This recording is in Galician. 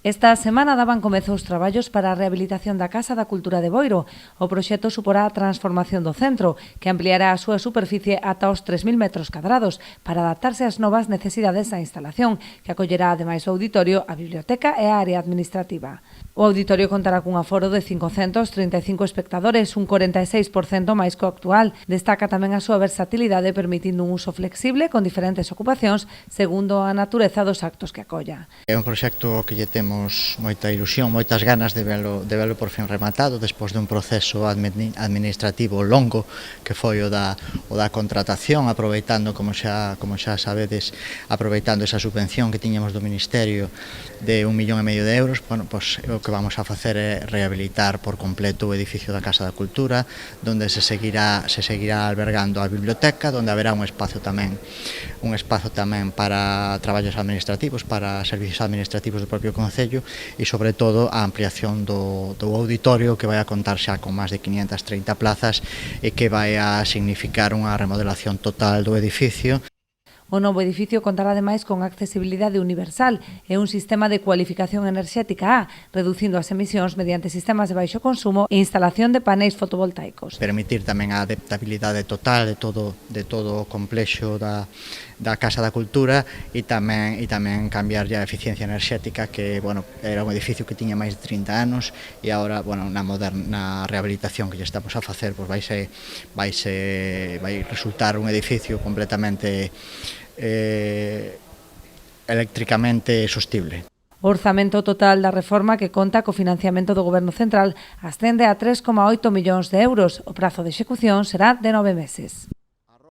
Esta semana daban comezo os traballos para a rehabilitación da Casa da Cultura de Boiro. O proxecto suporá a transformación do centro, que ampliará a súa superficie ata os 3.000 metros cadrados para adaptarse ás novas necesidades da instalación, que acollerá ademais o auditorio, a biblioteca e a área administrativa. O auditorio contará cun aforo de 535 espectadores, un 46% máis co actual. Destaca tamén a súa versatilidade, permitindo un uso flexible con diferentes ocupacións segundo a natureza dos actos que acolla. É un proxecto que lle temos moita ilusión, moitas ganas de velo por fin rematado despois dun proceso administrativo longo que foi o da contratación, aproveitando, como xa sabedes, aproveitando esa subvención que tiñamos do Ministerio de 1,5 millón de euros. Bueno, pois o que vamos a facer é rehabilitar por completo o edificio da Casa da Cultura, donde se seguirá albergando a biblioteca, donde haberá un espazo tamén para traballos administrativos, para servicios administrativos do propio Concello e, sobre todo, a ampliación do auditorio, que vai a contar xa con máis de 530 plazas e que vai a significar unha remodelación total do edificio. O novo edificio contará ademais con accesibilidade universal e un sistema de cualificación enerxética A, reducindo as emisións mediante sistemas de baixo consumo e instalación de paneis fotovoltaicos. Permitir tamén a adaptabilidade total de todo o complexo da Casa da Cultura e tamén cambiar a eficiencia enerxética, que, bueno, era un edificio que tiña máis de 30 anos e agora, bueno, na rehabilitación que lle estamos a facer, pois vai resultar un edificio completamente eléctricamente sostible. O orzamento total da reforma, que conta co financiamento do Goberno Central, ascende a 3,8 millóns de euros. O prazo de execución será de 9 meses.